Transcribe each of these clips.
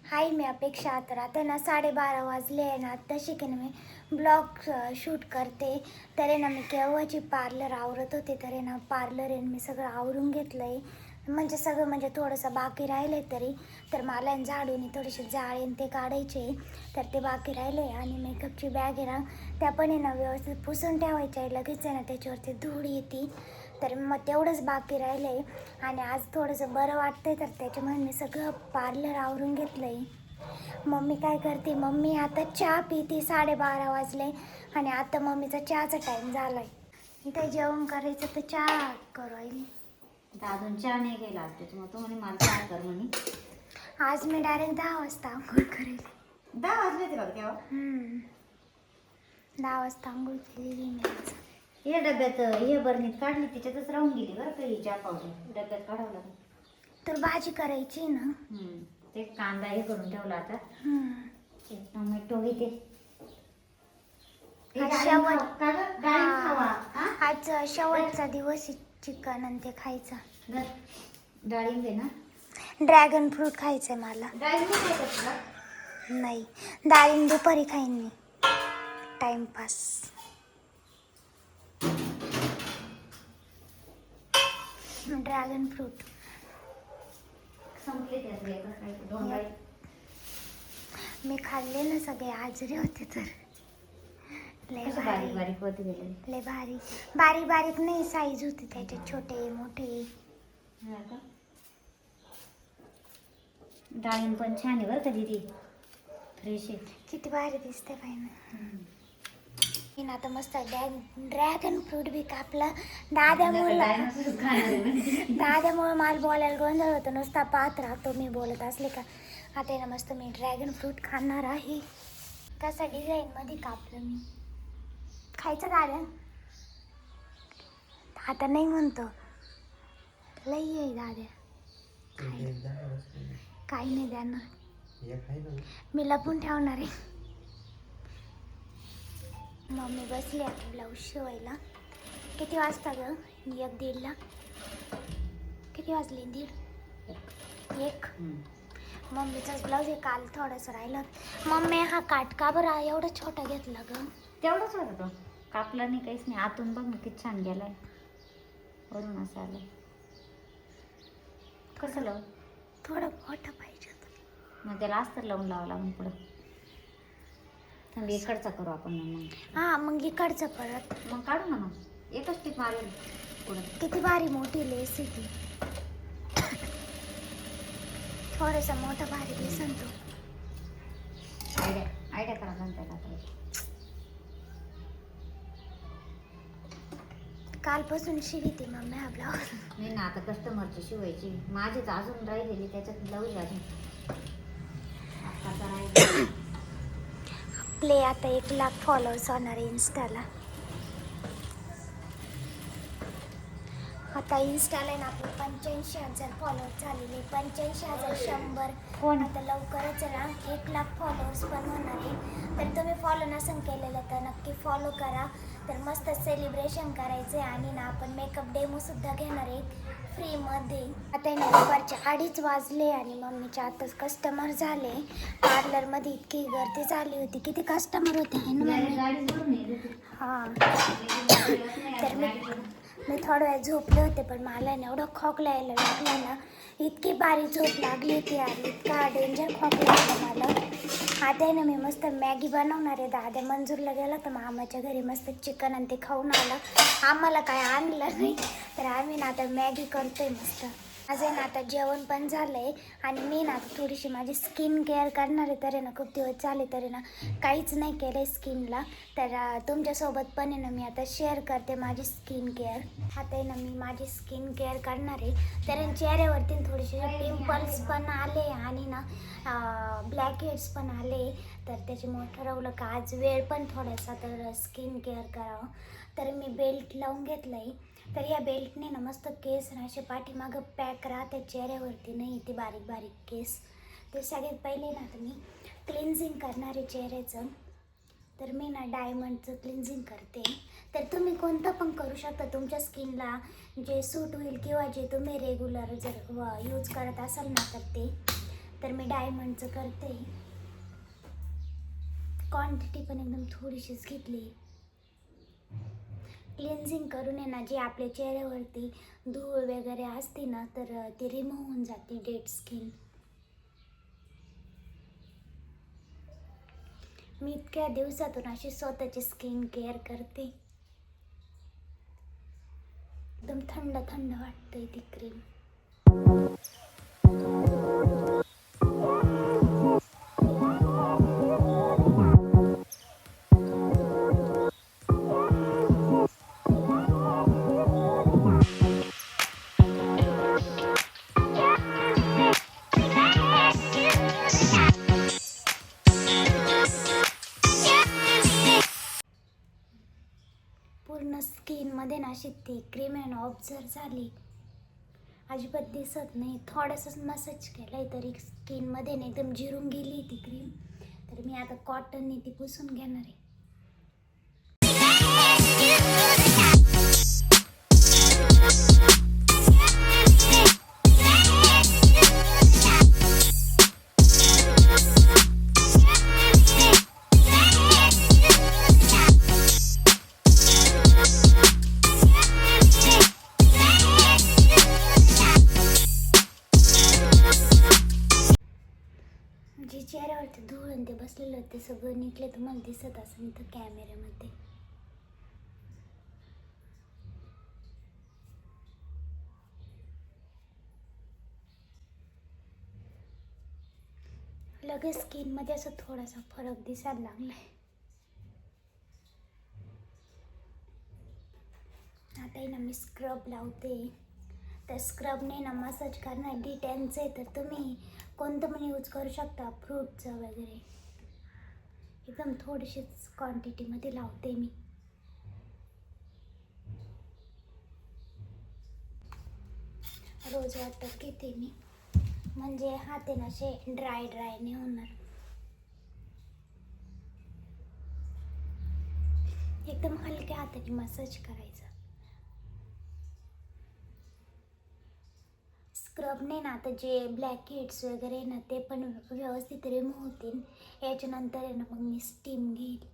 हाय, मी अपेक्षा. तर आता ना 12:30 वाजले आहे ना. आत्ताशी की ना मी ब्लॉग शूट करते. तर आहे ना मी केव्हाची पार्लर आवरत होते. तर आहे ना पार्लर आहे मी सगळं आवरून घेतलं आहे. म्हणजे सगळं म्हणजे थोडंसं बाकी राहिलं आहे तरी. तर मला झाडून थोडेसे जाळे ते काढायचे. तर ते बाकी राहिले. आणि मेकअपची बॅग आहे ना त्या पण आहे ना व्यवस्थित पुसून ठेवायच्या आहे. लगेच आहे ना त्याच्यावरती धूळ येते. तर मग तेवढंच बाकी राहिलं आहे. आणि आज थोडंसं बरं वाटतंय तर त्याच्यामुळे मी सगळं पार्लर आवरून घेतलं आहे. मम्मी काय करते, मम्मी आता चहा पिते. 12:30 वाजले आणि आता मम्मीचा चहाचा टाईम झाला आहे. इथे जेवण करायचं तर चहा करू राहिली. अजून चहा नाही गेला त्याच्यामुळे तो म्हणे मला चहा कर म्हणे. आज मी डायरेक्ट 10 वाजता आंघोळ करेल. 10 वाजले होते बघ तेव्हा. 10 वाजता आंघोळ केलेली मी आज. हे डब्यात हे बरणीत काढली त्याच्यातच राहून गेली बरं का ही चहा पावडर डब्यात काढावं लागेल. तर भाजी करायची ना. ते कांदा हे करून ठेवला आता. ते टोमॅटो घेते. आज शेवटचा दिवस चिकन आणि ते खायचं. डाळिंब आहे ना. ड्रॅगन फ्रूट खायचंय मला. डाळिंब खायचं का? नाही, डाळिंब दुपारी खाईन मी. टाइमपास. ड्रॅगन फ्रूट संपले त्यातले दोन डाळी. मी खाल्ले ना सगळे. आजारी होते तर लय बारीक बारीक होते गेले. लय भारी. बारीक बारीक नाही, साईज होती त्याच्यात, छोटे मोठे. डाळिंब पण छान आहे बरं का दीदी. फ्रेश आहे. किती भारी दिसते पाहिजे. मी आता मस्त ड्रॅगन फ्रूट बी कापला. दाद्यामुळे मला बोलायला गोंधळ होतं. नुसता पाहत राहतो मी बोलत असले का. आता आहे ना मस्त मी ड्रॅगन फ्रूट खाणार आहे. कसा डिझाईन मध्ये कापलं मी. खायचं दाद्या आता नाही म्हणतो. लई आहे दाद्या. काही नाही देणार. मी लपून ठेवणार आहे. मम्मी बसली आता ब्लाऊज शिवायला. किती वाजता ग? 1-1:30ला. किती वाजले? 1:30. मम्मीचाच ब्लाऊज आहे. काल थोडंसं राहिलं. मम्मी हा काट का बरं एवढा छोटा घेतला ग? तेवढंच होतं तो. कापला नाही काहीच नाही. आतून बघ ना किती छान गेलाय. वरून असं आलं. कसं लावू? थोडं मोठं पाहिजे होतं. मग त्याला अस्तर लावून लावा लागून पुढं. इकडचा करू आपण मग. मग इकडचं परत मग काढू ना. मग एकच टीप मारेल पुढं. किती भारी मोठी लेस आहे ती. थोडंसं मोठं भारी दिसन तो. आयडिया करा नंतर आता. कालपासून शिवते मम्मी हा ब्लाऊज. नाही ना, आता कस्टमरची शिवायची. माझी तर अजून राहिलेली त्याच्यात ब्लाऊज अजून. आपले आता 1,00,000 फॉलोअर्स होणार इन्स्टाला. आता इन्स्टाला ना आपले 85,000 फॉलोअर्स झालेले. 85,100. कोण? आता लवकरच ना 1,00,000 फॉलोअर्स पण होणार आहे. तर तुम्ही फॉलो नसेल केलेलं तर नक्की फॉलो करा. तर मस्त सेलिब्रेशन करायचं आहे. आणि ना आपण मेकअप डेमोसुद्धा घेणार आहे फ्रीमध्ये. आता ना दुपारचे 2:30 वाजले आणि मम्मीच्या आताच कस्टमर झाले. पार्लरमध्ये इतकी गर्दी झाली होती. किती कस्टमर होते आहे ना मम्मी? हां. तर मी थोडा वेळ झोपले होते. पण मला ना एवढं खोकला यायला लागला ना. इतकी बारीक झोप लागली होती आणि इतका डेंजर खोकला आला मला. आता आहे ना मी मस्त मॅगी बनवणार आहे. दादा मंजूरला गेला तर मामाच्या घरी मस्त चिकन आणि ते खाऊन आला. आम्हाला काय आणलं नाही. तर आम्ही ना आता मॅगी करतोय मस्त. आज आहे ना आता जेवण पण झालं आहे. आणि मी ना आता थोडीशी माझी स्किन केअर करणार आहे. तर आहे ना खूप दिवस झाले तरी ना काहीच नाही केलं आहे स्किनला. तर तुमच्यासोबत पण आहे ना मी आता शेअर करते माझी स्किन केअर. आता आहे ना मी माझी स्किन केअर करणार आहे. तर चेहऱ्यावरती थोडेसे पिंपल्स पण आले आणि ना ब्लॅक हेड्स पण आले. तर त्याच्यामुळे ठरवलं का आज वेळ पण थोडासा तर स्किन केअर करावं. तर मी बेल्ट लावून घेतलं आहे. तर या बेल्टने ना मस्त केस ना असे पाठीमागं पॅक राहते चेहऱ्यावरती नाही ते बारीक बारीक केस. तर सगळ्यात पहिले ना आता मी क्लिन्झिंग करणार आहे चेहऱ्याचं. तर मी ना डायमंडचं क्लिन्झिंग करते. तर तुम्ही कोणतं पण करू शकता तुमच्या स्किनला जे सूट होईल किंवा जे तुम्ही रेग्युलर जर यूज करत असाल ना तर ते. तर मी डायमंडचं करते. क्वांटिटी पण एकदम थोडीशीच घेतली. क्लिन्झिंग करून आहे ना, जी आपल्या चेहऱ्यावरती धूळ वगैरे असते ना, तर ती रिमूव्ह होऊन जाते, डेड स्किन. मी इतक्या दिवसातून अशी स्वतःची स्किन केअर करते. एकदम थंड थंड वाटतंय ती क्रीम. पूर्ण स्किनमध्ये ना अशी ती क्रीम आहे ना ऑब्झर्व झाली. अजिबात दिसत नाही. थोडंसंच मसाज केलं आहे तरी स्किनमध्ये ना एकदम जिरून गेली ती क्रीम. तर मी आता कॉटनने ती पुसून घेणार आहे. जे चेहऱ्यावरती धूळ आणि ते बसलेलं ते सगळं निघले. तुम्हाला दिसत असेल इथं कॅमेऱ्यामध्ये. लगेच स्किनमध्ये असं थोडासा फरक दिसायला लागलाय. आता ना मी स्क्रब लावते. तर स्क्रबने ना मसाज करणार डिटेनचे. तर तुम्ही कोणतं पण यूज करू शकता, फ्रूटचं वगैरे. एकदम थोडीशीच क्वांटिटीमध्ये लावते मी. रोज वाटत घेते मी, म्हणजे हात आहे ना असे ड्राय नाही होणार. एकदम हलक्या हाताने मसाज करायचा. स्क्रबने ना आता जे ब्लॅक हेड्स वगैरे ना ते पण व्यवस्थित रिमूव्ह होतील. याच्यानंतर आहे ना मग मी स्टीम घेईल.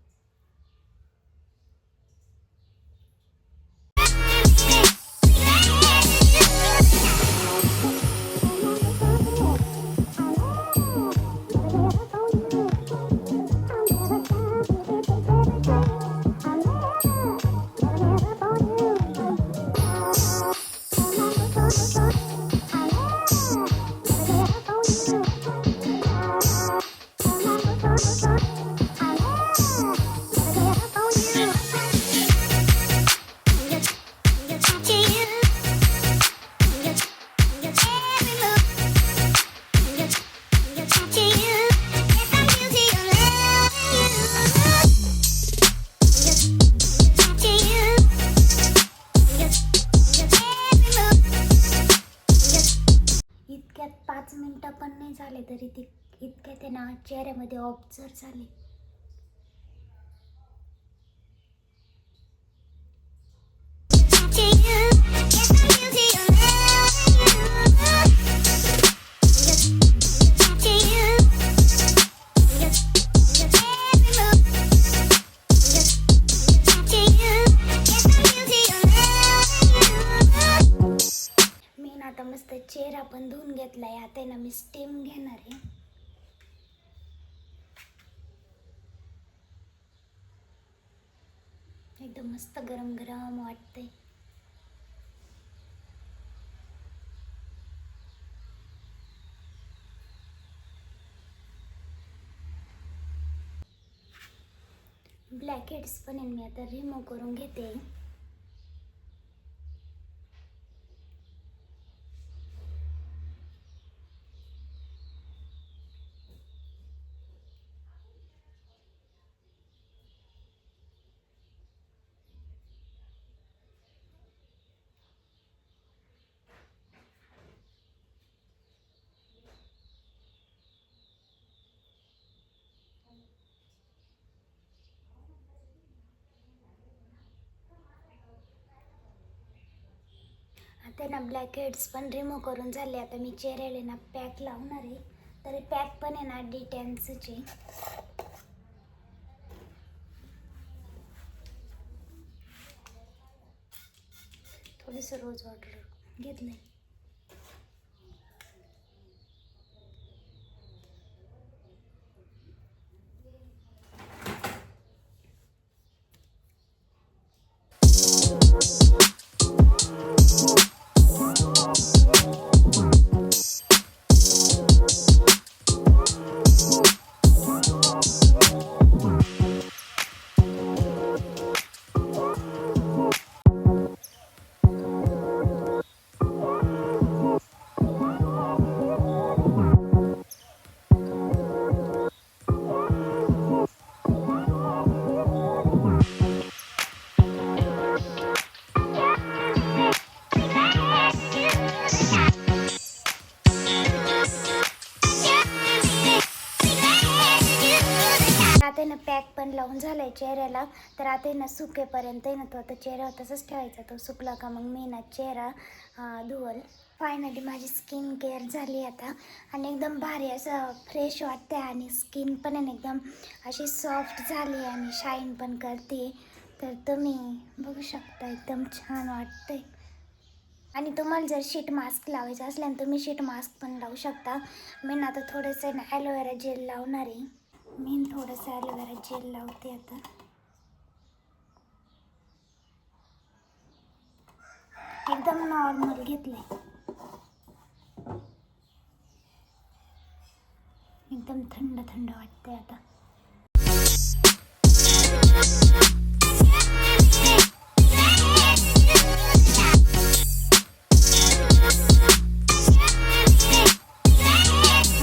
इतक्यात 5 मिनिटं पण नाही झाले तरी ती इतक्यात आहे ना चेहऱ्यामध्ये ऑब्झर्व झाले. मी ना आता मस्त चेहरा पण धुवून घेतलाय. आता ना मी स्टीम घेणार आहे. एकदम मस्त गरम गरम वाटतंय. ब्लॅक हेड्स पण आहे मी आता रिमूव्ह करून घेते. आता ना ब्लॅक हेड्स पण रिमूव्ह करून झाले. आता मी चेहऱ्याला ना पॅक लावणार आहे. तरी पॅक पण आहे ना डिटेन्सची. थोडंसं रोज वॉटर घेतलंय. आता आहे ना पॅक पण लावून झालाय चेहऱ्याला. तर आता आहे ना सुकेपर्यंत आहे ना तो आता चेहरा तसंच ठेवायचा. तो सुकला का मग मी ना चेहरा धुवल. फायनली माझी स्किन केअर झाली आता आणि एकदम भारी असं फ्रेश वाटते आणि स्किन पण आहे ना एकदम अशी सॉफ्ट झाली आणि शाईन पण करते. तर तुम्ही बघू शकता एकदम छान वाटते. आणि तुम्हाला जर शीट मास्क लावायचं असल्याने तुम्ही शीट मास्क पण लावू शकता. मी ना आता थोडंसं ना ॲलोवेरा जेल लावणार आहे. मी थोडंसं ॲलोवेरा जेल लावते आता. एकदम नॉर्मल घेतलंय. एकदम थंड थंड वाटते आता.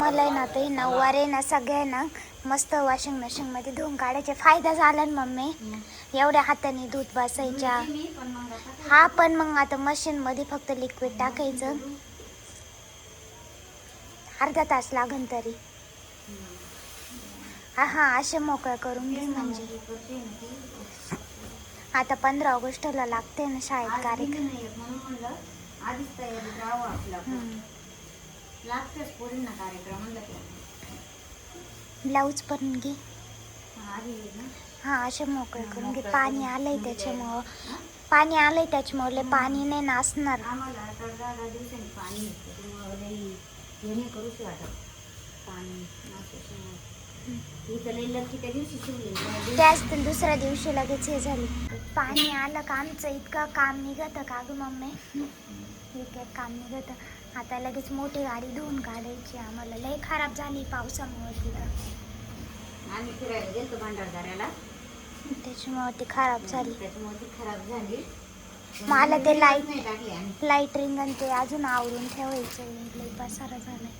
मला आहे ना ते नऊवारे ना सगळ्यांना मस्त वॉशिंग मशीनमध्ये धुवून काढायचे. फायदा झाला ना मम्मी. एवढ्या हाताने धुत बसायच्या. हा पण मग आता मशीनमध्ये फक्त लिक्विड टाकायचं. अर्धा तास लागन तरी. हा असे मोकळं करून घे म्हणजे. आता 15 ऑगस्टला लागते ना शाळेत कार्यक्रम. ब्लाऊज पण घे. हा असे मोकळे करून घे. पाणी आलंय त्याच्यामुळं. पाणी आलंय त्याच्यामुळे पाणी नाही नासणार. त्याच दुसऱ्या दिवशी लगेच हे झाली. पाणी आलं का आमचं इतकं काम निघतं का गं मम्मी. एक एक काम निघतं. आता लगेच मोठी गाडी धुवून काढायची. आम्हाला लय खराब झाली पावसामुळे तिथं. आम्ही फिरायला गेलो भंडारदऱ्याला. त्याच्यामुळे ती खराब झाली. मला मला ते लाईट रिंग आणि ते अजून आवरून ठेवायचं. लई पसारा झालाय.